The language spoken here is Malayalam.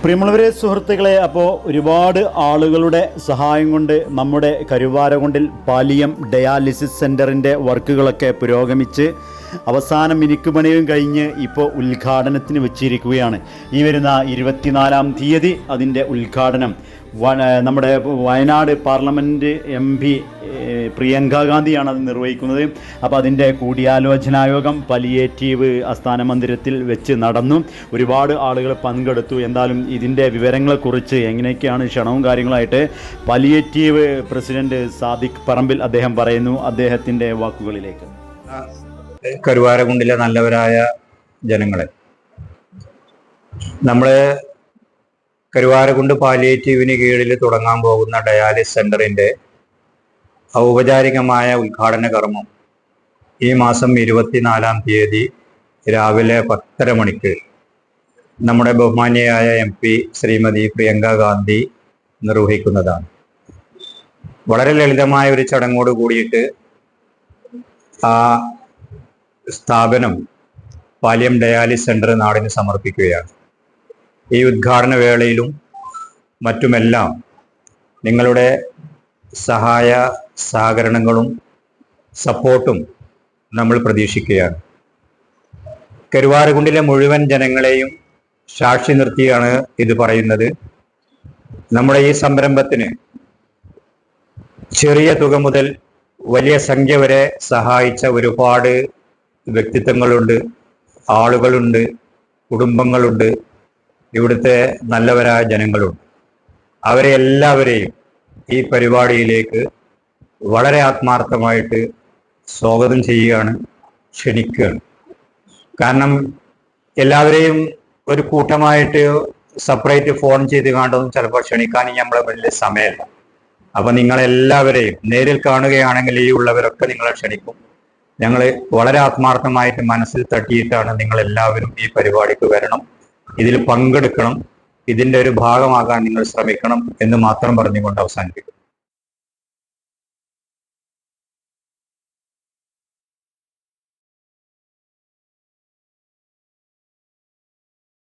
പ്രിയമുള്ളവരെ, സുഹൃത്തുക്കളെ, അപ്പോൾ ഒരുപാട് ആളുകളുടെ സഹായം കൊണ്ട് നമ്മുടെ കരുവാരകുണ്ടിൽ പാലിയം ഡയാലിസിസ് സെൻ്ററിൻ്റെ വർക്കുകളൊക്കെ പുരോഗമിച്ച് അവസാന മിനുക്കുപണിയും കഴിഞ്ഞ് ഇപ്പോൾ ഉദ്ഘാടനത്തിന് വെച്ചിരിക്കുകയാണ്. ഈ വരുന്ന 24-ാം തീയതി അതിൻ്റെ ഉദ്ഘാടനം നമ്മുടെ വയനാട് പാർലമെൻറ്റ് MP പ്രിയങ്ക ഗാന്ധിയാണ് അത് നിർവഹിക്കുന്നത്. അപ്പോൾ അതിൻ്റെ കൂടിയാലോചനായോഗം പലിയേറ്റീവ് ആസ്ഥാന മന്ദിരത്തിൽ വെച്ച് നടന്നു. ഒരുപാട് ആളുകൾ പങ്കെടുത്തു. എന്തായാലും ഇതിൻ്റെ വിവരങ്ങളെക്കുറിച്ച് എങ്ങനെയൊക്കെയാണ് ക്ഷണവും കാര്യങ്ങളായിട്ട് പലിയേറ്റീവ് പ്രസിഡന്റ് സാദിഖ് പറമ്പിൽ അദ്ദേഹം പറയുന്നു. അദ്ദേഹത്തിൻ്റെ വാക്കുകളിലേക്ക്. കരുവാരകുണ്ടിലെ നല്ലവരായ ജനങ്ങളെ, നമ്മൾ കരുവാരകുണ്ട് പാലിയേറ്റീവിന് കീഴിൽ തുടങ്ങാൻ പോകുന്ന ഡയാലിസിസ് സെൻ്ററിൻ്റെ ഔപചാരികമായ ഉദ്ഘാടന കർമ്മം ഈ മാസം 24-ാം തീയതി രാവിലെ 10:30 മണിക്ക് നമ്മുടെ ബഹുമാന്യയായ MP ശ്രീമതി പ്രിയങ്ക ഗാന്ധി നിർവഹിക്കുന്നതാണ്. വളരെ ലളിതമായ ഒരു ചടങ്ങോട് കൂടിയിട്ട് ആ സ്ഥാപനം പാലിയം ഡയാലിസിസ് സെൻ്റർ നാടിന് സമർപ്പിക്കുകയാണ്. ഈ ഉദ്ഘാടന വേളയിലും മറ്റുമെല്ലാം നിങ്ങളുടെ സഹായ സഹകരണങ്ങളും സപ്പോർട്ടും നമ്മൾ പ്രതീക്ഷിക്കുകയാണ്. കരുവാരകുണ്ടിലെ മുഴുവൻ ജനങ്ങളെയും സാക്ഷി നിർത്തിയാണ് ഇത് പറയുന്നത്. നമ്മുടെ ഈ സംരംഭത്തിന് ചെറിയ തുക മുതൽ വലിയ സംഖ്യ വരെ സഹായിച്ച ഒരുപാട് വ്യക്തിത്വങ്ങളുണ്ട്, ആളുകളുണ്ട്, കുടുംബങ്ങളുണ്ട്, ഇവിടുത്തെ നല്ലവരായ ജനങ്ങളുണ്ട്. അവരെ എല്ലാവരെയും ഈ പരിപാടിയിലേക്ക് വളരെ ആത്മാർത്ഥമായിട്ട് സ്വാഗതം ചെയ്യുകയാണ്, ക്ഷണിക്കുകയാണ്. കാരണം എല്ലാവരെയും ഒരു കൂട്ടമായിട്ട് സെപ്പറേറ്റ് ഫോൺ ചെയ്ത് കണ്ടൊന്നും ചിലപ്പോൾ ക്ഷണിക്കാൻ നമ്മളെ വലിയ സമയമല്ല. അപ്പം നിങ്ങളെല്ലാവരെയും നേരിൽ കാണുകയാണെങ്കിൽ ഈ ഉള്ളവരൊക്കെ നിങ്ങളെ ക്ഷണിക്കും. ഞങ്ങൾ വളരെ ആത്മാർത്ഥമായിട്ട് മനസ്സിൽ തട്ടിയിട്ടാണ് നിങ്ങളെല്ലാവരും ഈ പരിപാടിക്ക് വരണം, ഇതിൽ പങ്കെടുക്കണം, ഇതിൻ്റെ ഒരു ഭാഗമാകാൻ നിങ്ങൾ ശ്രമിക്കണം എന്ന് മാത്രം പറഞ്ഞുകൊണ്ട് അവസാനിപ്പിക്കും.